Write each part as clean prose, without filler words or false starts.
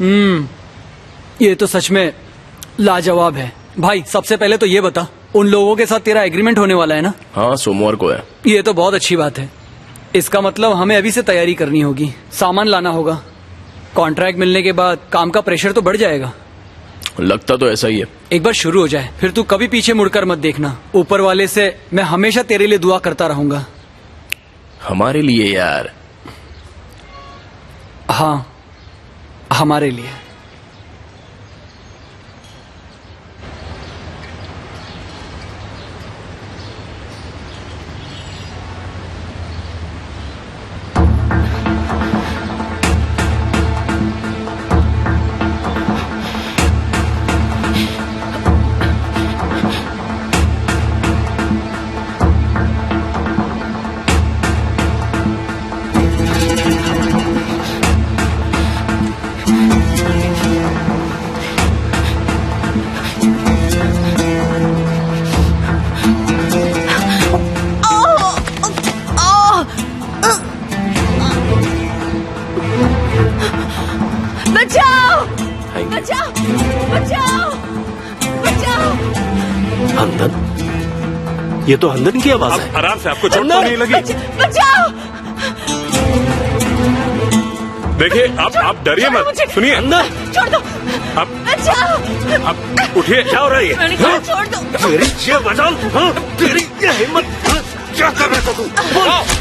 ये तो सच में लाजवाब है। भाई सबसे पहले तो ये बता, उन लोगों के साथ तेरा एग्रीमेंट होने वाला है ना? हाँ, सोमवार को है। ये तो बहुत अच्छी बात है। इसका मतलब हमें अभी से तैयारी करनी होगी, सामान लाना होगा। कॉन्ट्रैक्ट मिलने के बाद काम का प्रेशर तो बढ़ जाएगा। लगता तो ऐसा ही है। एक बार शुरू हो जाए फिर तू कभी पीछे मुड़कर मत देखना। ऊपर वाले से मैं हमेशा तेरे लिए दुआ करता रहूंगा। हमारे लिए यार? हाँ, हमारे लिए। हंदन, ये तो हंदन की आवाज है। आराम से, आपको चोट तो नहीं लगी? बचाओ! देखिए, आप डरिए मत। सुनिए, हंदन, छोड़ दो! बचाओ! आप उठिए। क्या हो रहा है? मैंने कहा छोड़ दो! तेरी ये बचाओ, तेरी ये हिम्मत, क्या कर रहे हो तुम?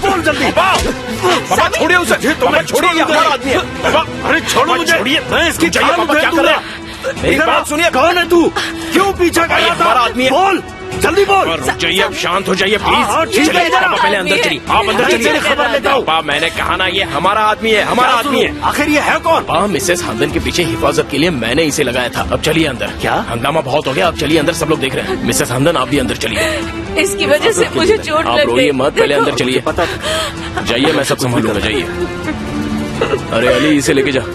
बोल जल्दी। बाबा छोड़िए उसे, बाबा छोड़िए, ये हमारा आदमी है। बाबा, अरे छोड़ो मुझे, छोड़िए। मैं इसकी जाइए, जान बाबा, क्या कर रहे हैं? मेरी बात सुनिए। कौन है तू? क्यों पीछा कर रहा था? हमारा आदमी है। बोल, जल्दी बोल। रुक जाइए, अब शांत हो जाइए प्लीज। हाँ, ठीक है, चलिए, इधर पापा आओ। पहले अंदर चलिए। आप अंदर चलिए, चलिए। खबर लेता हूँ। पापा, मैंने कहा ना, ये हमारा आदमी है, हमारा आदमी है। आखिर ये है कौन? पापा, मिसेस हंदन के पीछे हिफाजत के लिए मैंने इसे लगाया था। अब चलिए अंदर। क्या? हंगामा बहुत हो गया, अब चलिए अंदर, सब लोग देख रहे हैं। मिसेस हंदन, आप भी अंदर चलिए। इसकी वजह से मुझे चोट आप लग गई। रोइए मत, पहले अंदर चलिए। पता जाइए, मैं सब संभाल लूंगा, जाइए। अरे अली, इसे लेके जा।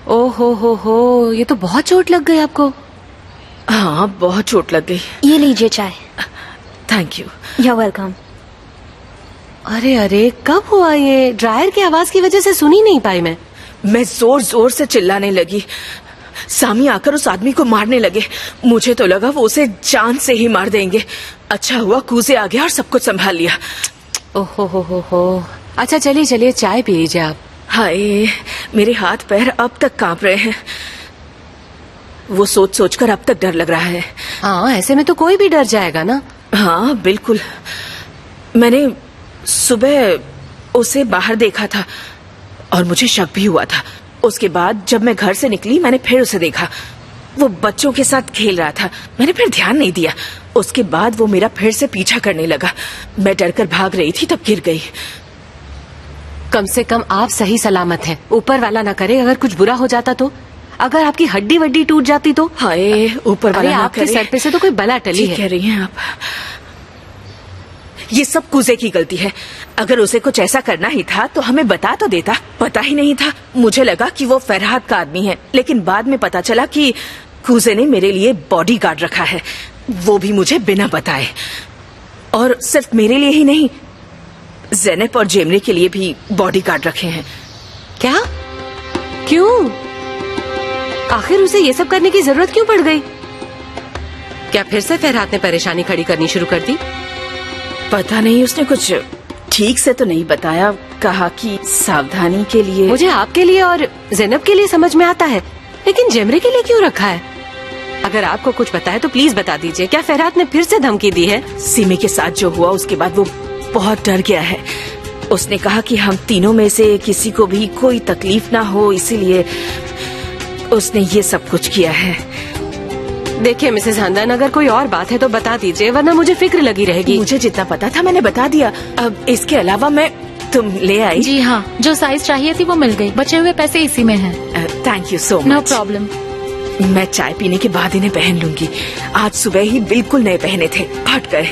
ओहो हो, ये तो बहुत चोट लग गई आपको। हाँ, बहुत चोट लग गई। ये लीजिए चाय। Thank you. You are welcome. अरे अरे, कब हुआ ये? ड्रायर की आवाज की वजह से सुन ही नहीं पाई मैं। मैं जोर जोर से चिल्लाने लगी। सामी आकर उस आदमी को मारने लगे। मुझे तो लगा वो उसे जान से ही मार देंगे। अच्छा हुआ कूजे आ गया और सब कुछ संभाल लिया। ओहो हो। अच्छा चलिए चलिए, चाय पी लीजिए आप। हाय, मेरे हाथ पैर अब तक कांप रहे हैं। वो सोच सोच कर अब तक डर लग रहा है। हाँ, ऐसे में तो कोई भी डर जाएगा ना। हाँ बिल्कुल। मैंने सुबह उसे बाहर देखा था और मुझे शक भी हुआ था। उसके बाद जब मैं घर से निकली, मैंने फिर उसे देखा। वो बच्चों के साथ खेल रहा था। मैंने फिर ध्यान नहीं दिया। उसके बाद वो मेरा फिर से पीछा करने लगा। मैं डरकर भाग रही थी, तब गिर गई। कम से कम आप सही सलामत हैं। ऊपर वाला ना करे अगर कुछ बुरा हो जाता तो। अगर आपकी हड्डी वड्डी टूट जाती तो। हाय, ऊपर अरे वाला ना आपके करे। सर पे से तो कोई बला टली ठीक है। कह रही हैं आप। ये सब कुजे की गलती है। अगर उसे कुछ ऐसा करना ही था तो हमें बता तो देता। पता ही नहीं था। मुझे लगा कि वो फरहाद का आदमी है, लेकिन बाद में पता चला कि कुजे ने मेरे लिए बॉडीगार्ड रखा है, वो भी मुझे बिना बताए। और सिर्फ मेरे लिए ही नहीं, ज़ैनब और जेमरे के लिए भी बॉडीगार्ड रखे हैं। क्या? क्यों? आखिर उसे ये सब करने की जरूरत क्यों पड़ गई? क्या फिर से फरहाद ने परेशानी खड़ी करनी शुरू कर दी? पता नहीं, उसने कुछ ठीक से तो नहीं बताया। कहा कि सावधानी के लिए। मुझे आपके लिए और ज़ैनब के लिए समझ में आता है, लेकिन जेमरे के लिए क्यों रखा है? अगर आपको कुछ पता है तो प्लीज बता दीजिए। क्या फरहाद ने फिर से धमकी दी है? सीमे के साथ जो हुआ उसके बाद वो बहुत डर गया है। उसने कहा कि हम तीनों में से किसी को भी कोई तकलीफ ना हो, इसीलिए उसने ये सब कुछ किया है। देखिए मिसेस हंदन, अगर कोई और बात है तो बता दीजिए, वरना मुझे फिक्र लगी रहेगी। मुझे जितना पता था मैंने बता दिया। अब इसके अलावा तुम ले आई? जी हाँ, जो साइज चाहिए थी वो मिल गई। बचे हुए पैसे इसी में हैं। Thank you so much. No problem. मैं चाय पीने के बाद इन्हें पहन लूंगी। आज सुबह ही बिल्कुल नए पहने थे, फट गए।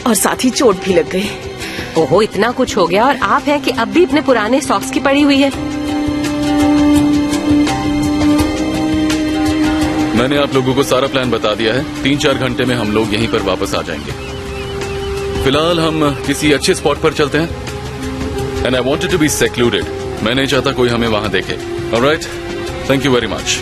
और साथ ही चोट भी लग गई। ओहो, इतना कुछ हो गया और आप हैं कि अब भी अपने पुराने सॉक्स की पड़ी हुई है। मैंने आप लोगों को सारा प्लान बता दिया है। 3-4 घंटे में हम लोग यहीं पर वापस आ जाएंगे। फिलहाल हम किसी अच्छे स्पॉट पर चलते हैं। And I wanted to be secluded. मैं नहीं चाहता कोई हमें वहां देखे। Alright, thank you very much.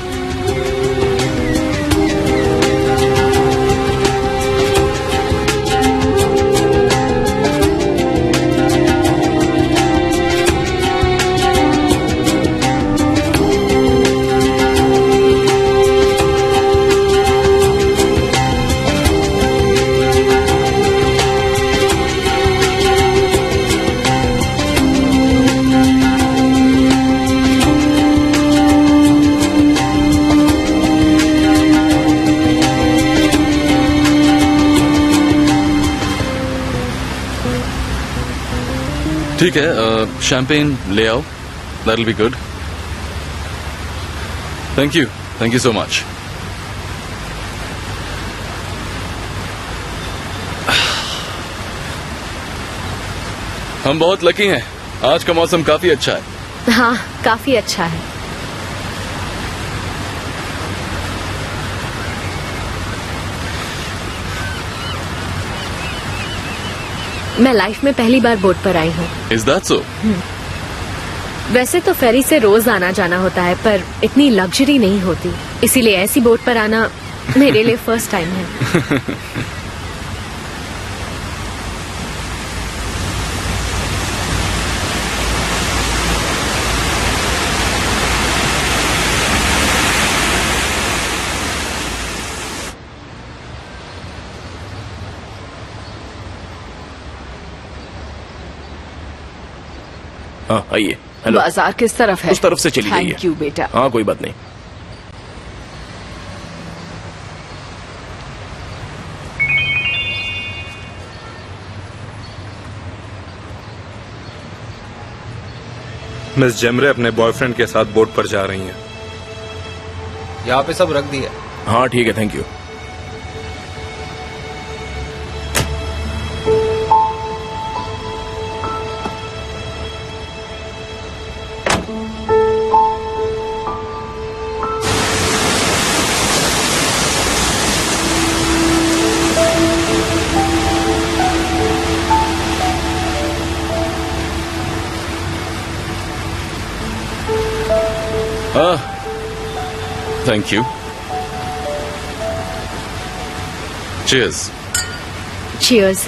ठीक है, शैंपेन ले आओ। That will be good. Thank you so much. हम बहुत लकी हैं। आज का मौसम काफी अच्छा है। हाँ, काफी अच्छा है। मैं लाइफ में पहली बार बोट पर आई हूँ। Is that so? वैसे तो फेरी से रोज आना जाना होता है, पर इतनी लग्जरी नहीं होती, इसीलिए ऐसी बोट पर आना मेरे लिए फर्स्ट टाइम है। हाँ आइए। हेलो। बाजार किस तरफ है? उस तरफ से चली जाइए। थैंक यू बेटा। हाँ कोई बात नहीं। मिस जेमरे अपने बॉयफ्रेंड के साथ बोट पर जा रही हैं। यहाँ पे सब रख दिया। हाँ ठीक है, thank you. Thank you. Cheers. Cheers.